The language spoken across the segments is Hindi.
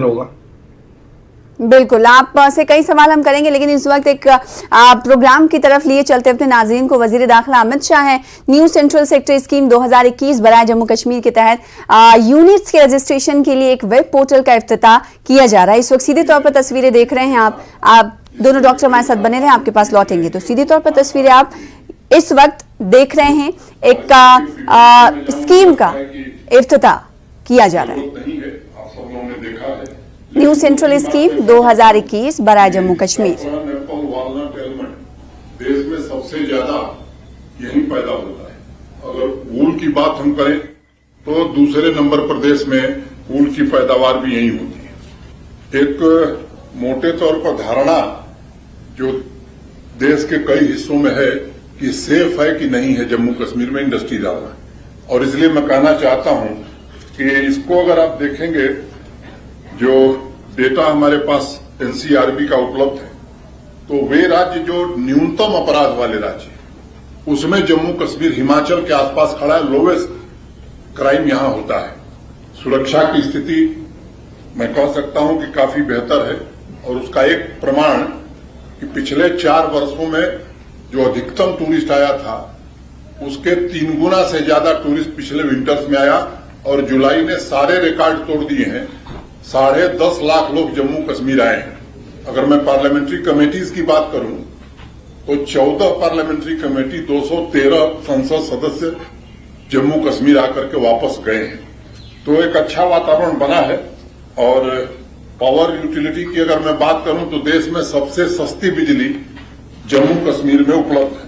होगा। बिल्कुल, आप से कई सवाल हम करेंगे, लेकिन इस वक्त एक प्रोग्राम की तरफ लिए चलते अपने नाज़रीन को वजीर दाखिला अमित शाह हैं। न्यू सेंट्रल सेक्टर स्कीम 2021 बराए जम्मू कश्मीर के तहत यूनिट्स के रजिस्ट्रेशन के लिए एक वेब पोर्टल का इफ्तिताह किया जा रहा है। इस वक्त सीधे तौर पर तस्वीरें देख रहे हैं आप दोनों डॉक्टर हमारे साथ बने रहे, आपके पास लौटेंगे तो सीधे तौर पर तस्वीरें आप इस वक्त देख रहे हैं। एक स्कीम का इफ्तिताह किया जा रहा है। न्यू सेंट्रल स्कीम 2021 बराए जम्मू कश्मीर। देश में सबसे ज्यादा यही पैदा होता है। अगर वूल की बात हम करें तो दूसरे नंबर पर देश में वूल की पैदावार भी यही होती है। एक मोटे तौर पर धारणा जो देश के कई हिस्सों में है कि सेफ है कि नहीं है जम्मू कश्मीर में इंडस्ट्री डालना, और इसलिए मैं कहना चाहता हूं कि इसको अगर आप देखेंगे, जो डेटा हमारे पास एनसीआरबी का उपलब्ध है, तो वे राज्य जो न्यूनतम अपराध वाले राज्य, उसमें जम्मू कश्मीर हिमाचल के आसपास खड़ा है। लोवेस्ट क्राइम यहां होता है। सुरक्षा की स्थिति मैं कह सकता हूं कि काफी बेहतर है, और उसका एक प्रमाण कि पिछले 4 वर्षों में जो अधिकतम टूरिस्ट आया था, उसके 3 गुना से ज्यादा टूरिस्ट पिछले विंटर्स में आया, और जुलाई ने सारे रिकॉर्ड तोड़ दिए हैं। 10.5 लाख लोग जम्मू कश्मीर आए हैं। अगर मैं पार्लियामेंट्री कमेटीज की बात करूं तो 14 पार्लियामेंट्री कमेटी, 213 संसद सदस्य जम्मू कश्मीर आकर के वापस गए हैं। तो एक अच्छा वातावरण बना है। और पावर यूटिलिटी की अगर मैं बात करूं तो देश में सबसे सस्ती बिजली जम्मू कश्मीर में उपलब्ध है।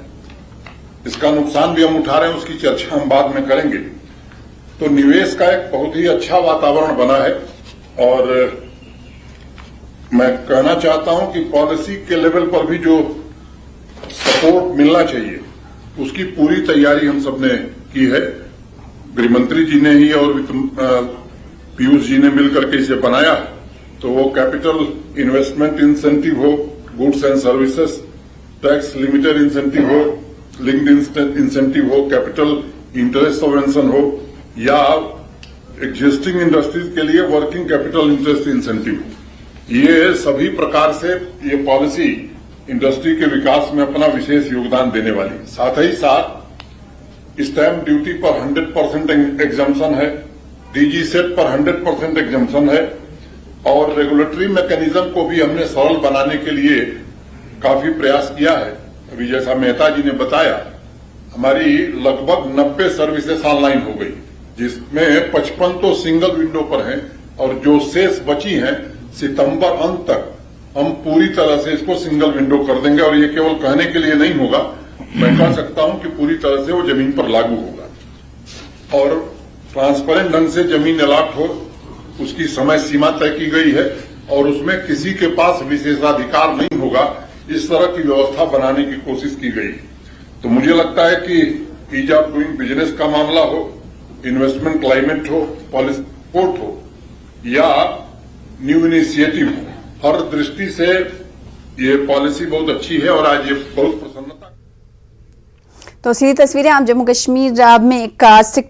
इसका नुकसान भी हम उठा रहे हैं, उसकी चर्चा हम बाद में करेंगे। तो निवेश का एक बहुत ही अच्छा वातावरण बना है, और मैं कहना चाहता हूं कि पॉलिसी के लेवल पर भी जो सपोर्ट मिलना चाहिए, उसकी पूरी तैयारी हम सबने की है। गृहमंत्री जी ने ही और पीयूष जी ने मिलकर के इसे बनाया। तो वो कैपिटल इन्वेस्टमेंट इंसेंटिव हो, goods and services tax limited incentive हो, लिंक्ड इंसेंटिव हो, कैपिटल इंटरेस्ट सबवेंशन हो, या एग्जिस्टिंग इंडस्ट्रीज के लिए वर्किंग कैपिटल इंटरेस्ट इंसेंटिव, ये सभी प्रकार से ये पॉलिसी इंडस्ट्री के विकास में अपना विशेष योगदान देने वाली। साथ ही साथ स्टैंप ड्यूटी पर 100% एग्जम्पशन है, डीजी सेट पर 100% एग्जम्पशन है, और रेगुलेटरी मैकेनिज्म को भी हमने सरल बनाने के लिए काफी प्रयास किया है। अभी जैसा मेहता जी ने बताया, हमारी लगभग 90 सर्विसेस ऑनलाइन हो गई, जिसमें 55 तो सिंगल विंडो पर हैं, और जो शेष बची हैं सितंबर अंत तक हम पूरी तरह से इसको सिंगल विंडो कर देंगे। और ये केवल कहने के लिए नहीं होगा, मैं कह सकता हूं कि पूरी तरह से वो जमीन पर लागू होगा। और ट्रांसपेरेंट ढंग से जमीन अलॉट हो, उसकी समय सीमा तय की गई है, और उसमें किसी के पास विशेषाधिकार नहीं होगा। इस तरह की व्यवस्था बनाने की कोशिश की गई। तो मुझे लगता है कि ईज ऑफ डूइंग बिजनेस का मामला हो, इन्वेस्टमेंट क्लाइमेट हो, पॉलिसी सपोर्ट हो, या न्यू इनिशिएटिव हो, हर दृष्टि से ये पॉलिसी बहुत अच्छी है, और आज ये बहुत प्रसन्नता। तो सीधी तस्वीरें आप जम्मू कश्मीर में एक